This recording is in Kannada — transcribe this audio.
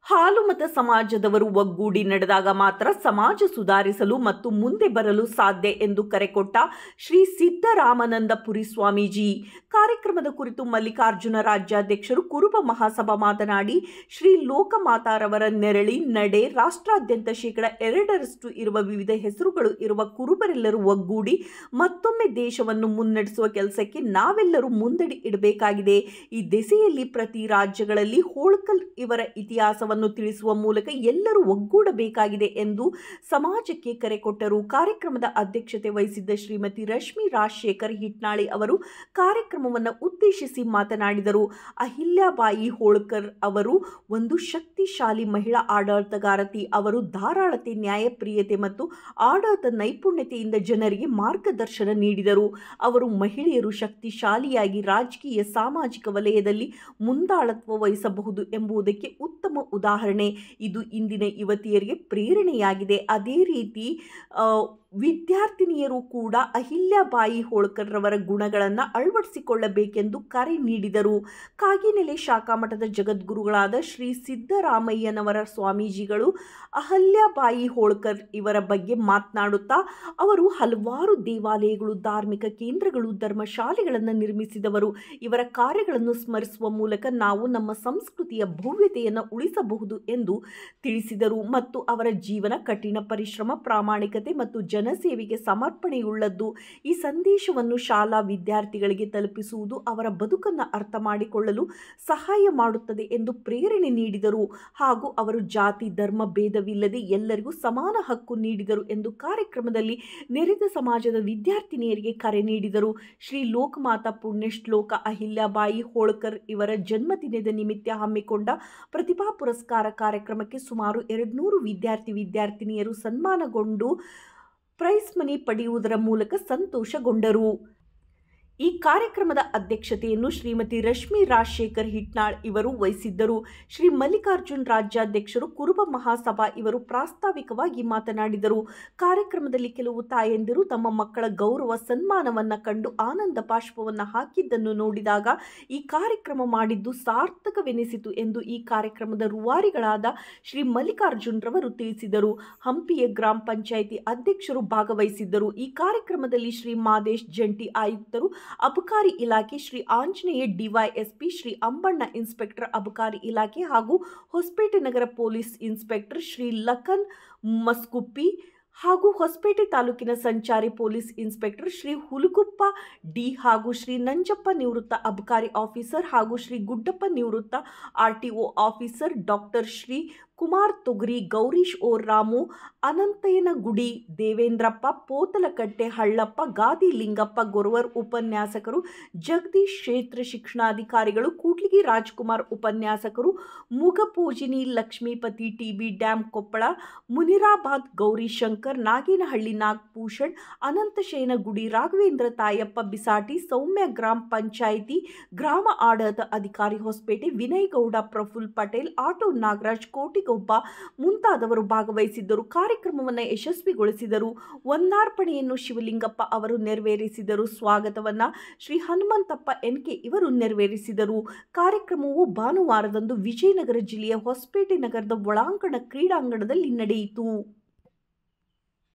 ಹಾಲುಮತ ಸಮಾಜದವರು ಒಗ್ಗೂಡಿ ನಡೆದಾಗ ಮಾತ್ರ ಸಮಾಜ ಸುಧಾರಿಸಲು ಮತ್ತು ಮುಂದೆ ಬರಲು ಸಾಧ್ಯ ಎಂದು ಕರೆಕೊಟ್ಟ ಶ್ರೀ ಸಿದ್ದರಾಮಾನಂದಪುರಿ ಸ್ವಾಮೀಜಿ. ಕಾರ್ಯಕ್ರಮದ ಕುರಿತು ಮಲ್ಲಿಕಾರ್ಜುನ ರಾಜ್ಯಾಧ್ಯಕ್ಷರು ಕುರುಬ ಮಹಾಸಭಾ ಮಾತನಾಡಿ, ಶ್ರೀ ಲೋಕಮಾತಾರವರ ನೆರಳಿ ನಡೆ ರಾಷ್ಟ್ರಾದ್ಯಂತ 2% ಇರುವ ವಿವಿಧ ಹೆಸರುಗಳು ಇರುವ ಕುರುಬರೆಲ್ಲರೂ ಒಗ್ಗೂಡಿ ಮತ್ತೊಮ್ಮೆ ದೇಶವನ್ನು ಮುನ್ನಡೆಸುವ ಕೆಲಸಕ್ಕೆ ನಾವೆಲ್ಲರೂ ಮುಂದಡಿ ಇಡಬೇಕಾಗಿದೆ. ಈ ದಿಸೆಯಲ್ಲಿ ಪ್ರತಿ ರಾಜ್ಯಗಳಲ್ಲಿ ಹೋಳ್ಕರ್ ಇವರ ಇತಿಹಾಸವನ್ನು ತಿಳಿಸುವ ಮೂಲಕ ಎಲ್ಲರೂ ಒಗ್ಗೂಡಬೇಕಾಗಿದೆ ಎಂದು ಸಮಾಜಕ್ಕೆ ಕರೆ ಕೊಟ್ಟರು. ಕಾರ್ಯಕ್ರಮದ ಅಧ್ಯಕ್ಷತೆ ವಹಿಸಿದ್ದ ಶ್ರೀಮತಿ ರಶ್ಮಿ ರಾಜಶೇಖರ್ ಹಿಟ್ನಾಳಿ ಅವರು ಕಾರ್ಯಕ್ರಮವನ್ನು ಉದ್ದೇಶಿಸಿ ಮಾತನಾಡಿದರು. ಅಹಿಲ್ಯಾಬಾಯಿ ಹೋಳ್ಕರ್ ಅವರು ಒಂದು ಶಕ್ತಿಶಾಲಿ ಮಹಿಳಾ ಆಡಳಿತಗಾರತಿ. ಅವರು ಧಾರಾಳತೆ, ನ್ಯಾಯಪ್ರಿಯತೆ ಮತ್ತು ಆಡಳಿತ ನೈಪುಣ್ಯತೆಯಿಂದ ಜನರಿಗೆ ಮಾರ್ಗದರ್ಶನ ನೀಡಿದರು. ಅವರು ಮಹಿಳೆಯರು ಶಕ್ತಿಶಾಲಿಯಾಗಿ ರಾಜಕೀಯ, ಸಾಮಾಜಿಕ ವಲಯದಲ್ಲಿ ಮುಂದಾಳತ್ವ ವಹಿಸಬಹುದು ಎಂಬುದಕ್ಕೆ ಉತ್ತಮ ಉದಾಹರಣೆ. ಇದು ಇಂದಿನ ಯುವತಿಯರಿಗೆ ಪ್ರೇರಣೆಯಾಗಿದೆ. ಅದೇ ರೀತಿ ವಿದ್ಯಾರ್ಥಿನಿಯರು ಕೂಡ ಅಹಿಲ್ಯಾಬಾಯಿ ಹೋಳ್ಕರ್ ರವರ ಗುಣಗಳನ್ನು ಅಳವಡಿಸಿಕೊಳ್ಳಬೇಕೆಂದು ಕರೆ ನೀಡಿದರು. ಕಾಗಿನೆಲೆ ಶಾಖಾಮಠದ ಜಗದ್ಗುರುಗಳಾದ ಶ್ರೀ ಸಿದ್ದರಾಮಯ್ಯನವರ ಸ್ವಾಮೀಜಿಗಳು ಅಹಲ್ಯಾಬಾಯಿ ಹೋಳ್ಕರ್ ಇವರ ಬಗ್ಗೆ ಮಾತನಾಡುತ್ತಾ, ಅವರು ಹಲವಾರು ದೇವಾಲಯಗಳು, ಧಾರ್ಮಿಕ ಕೇಂದ್ರಗಳು, ಧರ್ಮಶಾಲೆಗಳನ್ನು ನಿರ್ಮಿಸಿದವರು. ಇವರ ಕಾರ್ಯಗಳನ್ನು ಸ್ಮರಿಸುವ ಮೂಲಕ ನಾವು ನಮ್ಮ ಸಂಸ್ಕೃತಿಯ ಭವ್ಯತೆಯನ್ನು ಉಳಿಸಬಹುದು ಎಂದು ತಿಳಿಸಿದರು. ಮತ್ತು ಅವರ ಜೀವನ ಕಠಿಣ ಪರಿಶ್ರಮ, ಪ್ರಾಮಾಣಿಕತೆ ಮತ್ತು ಜನಸೇವೆಗೆ ಸಮರ್ಪಣೆಯುಳ್ಳದ್ದು. ಈ ಸಂದೇಶವನ್ನು ಶಾಲಾ ವಿದ್ಯಾರ್ಥಿಗಳಿಗೆ ತಲುಪಿಸುವುದು ಅವರ ಬದುಕನ್ನು ಅರ್ಥ ಮಾಡಿಕೊಳ್ಳಲು ಸಹಾಯ ಮಾಡುತ್ತದೆ ಎಂದು ಪ್ರೇರಣೆ ನೀಡಿದರು. ಹಾಗೂ ಅವರು ಜಾತಿ, ಧರ್ಮ ಭೇದವಿಲ್ಲದೆ ಎಲ್ಲರಿಗೂ ಸಮಾನ ಹಕ್ಕು ನೀಡಿದರು ಎಂದು ಕಾರ್ಯಕ್ರಮದಲ್ಲಿ ನೆರೆದ ಸಮಾಜದ ವಿದ್ಯಾರ್ಥಿನಿಯರಿಗೆ ಕರೆ ನೀಡಿದರು. ಶ್ರೀ ಲೋಕಮಾತಾ ಪುಣ್ಯಶ್ಲೋಕ ಅಹಿಲ್ಯಾಬಾಯಿ ಹೋಳ್ಕರ್ ಇವರ ಜನ್ಮದಿನದ ನಿಮಿತ್ತ ಹಮ್ಮಿಕೊಂಡ ಪ್ರತಿಭಾ ಪುರಸ್ಕಾರ ಕಾರ್ಯಕ್ರಮಕ್ಕೆ ಸುಮಾರು 200 ವಿದ್ಯಾರ್ಥಿನಿಯರು ಸನ್ಮಾನಗೊಂಡು ಪ್ರೈಸ್ ಮನಿ ಪಡೆಯುವುದರ ಮೂಲಕ ಸಂತೋಷಗೊಂಡರು. ಈ ಕಾರ್ಯಕ್ರಮದ ಅಧ್ಯಕ್ಷತೆಯನ್ನು ಶ್ರೀಮತಿ ರಶ್ಮಿ ರಾಜಶೇಖರ್ ಹಿಟ್ನಾಳ್ ಇವರು ವಹಿಸಿದ್ದರು. ಶ್ರೀ ಮಲ್ಲಿಕಾರ್ಜುನ್ ರಾಜ್ಯಾಧ್ಯಕ್ಷರು ಕುರುಬ ಮಹಾಸಭಾ ಇವರು ಪ್ರಾಸ್ತಾವಿಕವಾಗಿ ಮಾತನಾಡಿದರು. ಕಾರ್ಯಕ್ರಮದಲ್ಲಿ ಕೆಲವು ತಾಯಂದಿರು ತಮ್ಮ ಮಕ್ಕಳ ಗೌರವ ಸನ್ಮಾನವನ್ನು ಕಂಡು ಆನಂದ ಬಾಷ್ಪವನ್ನು ಹಾಕಿದ್ದನ್ನು ನೋಡಿದಾಗ ಈ ಕಾರ್ಯಕ್ರಮ ಮಾಡಿದ್ದು ಸಾರ್ಥಕವೆನಿಸಿತು ಎಂದು ಈ ಕಾರ್ಯಕ್ರಮದ ರೂವಾರಿಗಳಾದ ಶ್ರೀ ಮಲ್ಲಿಕಾರ್ಜುನ್ ರವರು ತಿಳಿಸಿದರು. ಹಂಪಿಯ ಗ್ರಾಮ ಪಂಚಾಯಿತಿ ಅಧ್ಯಕ್ಷರು ಭಾಗವಹಿಸಿದ್ದರು. ಈ ಕಾರ್ಯಕ್ರಮದಲ್ಲಿ ಶ್ರೀ ಮಾದೇಶ್ ಜಂಟಿ ಆಯುಕ್ತರು ಅಬಕಾರಿ ಇಲಾಖೆ, ಶ್ರೀ ಆಂಜನೇಯ ಡಿವೈಎಸ್ಪಿ, ಶ್ರೀ ಅಂಬಣ್ಣ ಇನ್ಸ್ಪೆಕ್ಟರ್ ಅಬಕಾರಿ ಇಲಾಖೆ ಹಾಗೂ ಹೊಸಪೇಟೆ ನಗರ ಪೊಲೀಸ್ ಇನ್ಸ್ಪೆಕ್ಟರ್ ಶ್ರೀ ಲಖನ್ ಮಸ್ಕುಪ್ಪಿ ಹಾಗೂ ಹೊಸಪೇಟೆ ತಾಲೂಕಿನ ಸಂಚಾರಿ ಪೊಲೀಸ್ ಇನ್ಸ್ಪೆಕ್ಟರ್ ಶ್ರೀ ಹುಲಗುಪ್ಪ ಡಿ ಹಾಗೂ ಶ್ರೀ ನಂಜಪ್ಪ ನಿವೃತ್ತ ಅಬಕಾರಿ ಆಫೀಸರ್ ಹಾಗೂ ಶ್ರೀ ಗುಡ್ಡಪ್ಪ ನಿವೃತ್ತ RTO officer, doctor Shri Kumar ತೊಗರಿ, ಗೌರೀಶ್ ಓ ರಾಮು, ಅನಂತಯ್ಯನಗುಡಿ, ದೇವೇಂದ್ರಪ್ಪ, ಪೋತಲಕಟ್ಟೆ ಹಳ್ಳಪ್ಪ, ಗಾದಿ ಲಿಂಗಪ್ಪ ಗೊರವರ್ ಉಪನ್ಯಾಸಕರು, ಜಗದೀಶ್ ಕ್ಷೇತ್ರ ಶಿಕ್ಷಣಾಧಿಕಾರಿಗಳು, ಕೂಡ್ಲಿಗಿ ರಾಜ್ಕುಮಾರ್ ಉಪನ್ಯಾಸಕರು, ಮುಗಪೂಜಿನಿ ಲಕ್ಷ್ಮೀಪತಿ, ಟಿಬಿ ಡ್ಯಾಂ ಕೊಪ್ಪಳ, ಮುನಿರಾಬಾದ್ ಗೌರಿಶಂಕರ್, ನಾಗೇನಹಳ್ಳಿ ನಾಗಭೂಷಣ್, ಅನಂತಶಯನಗುಡಿ, ರಾಘವೇಂದ್ರ ತಾಯಪ್ಪ ಬಿಸಾಟಿ, ಸೌಮ್ಯ ಗ್ರಾಮ ಪಂಚಾಯಿತಿ ಗ್ರಾಮ ಆಡಳಿತ ಅಧಿಕಾರಿ ಹೊಸಪೇಟೆ, ವಿನಯಗೌಡ, ಪ್ರಫುಲ್ ಪಟೇಲ್, ಆಟೋ ನಾಗರಾಜ್, ಕೋಟಿಗೊಬ್ಬ ಮುಂತಾದವರು ಭಾಗವಹಿಸಿದ್ದರು. ಕಾರ್ಯಕ್ರಮವನ್ನು ಯಶಸ್ವಿಗೊಳಿಸಿದರು. ವಂದಾರ್ಪಣೆಯನ್ನು ಶಿವಲಿಂಗಪ್ಪ ಅವರು ನೆರವೇರಿಸಿದರು. ಸ್ವಾಗತವನ್ನು ಶ್ರೀ ಹನುಮಂತಪ್ಪ ಎನ್ಕೆ ಇವರು ನೆರವೇರಿಸಿದರು. ಕಾರ್ಯಕ್ರಮವು ಭಾನುವಾರದಂದು ವಿಜಯನಗರ ಜಿಲ್ಲೆಯ ಹೊಸಪೇಟೆ ನಗರದ ಒಳಾಂಗಣ ಕ್ರೀಡಾಂಗಣದಲ್ಲಿ ನಡೆಯಿತು.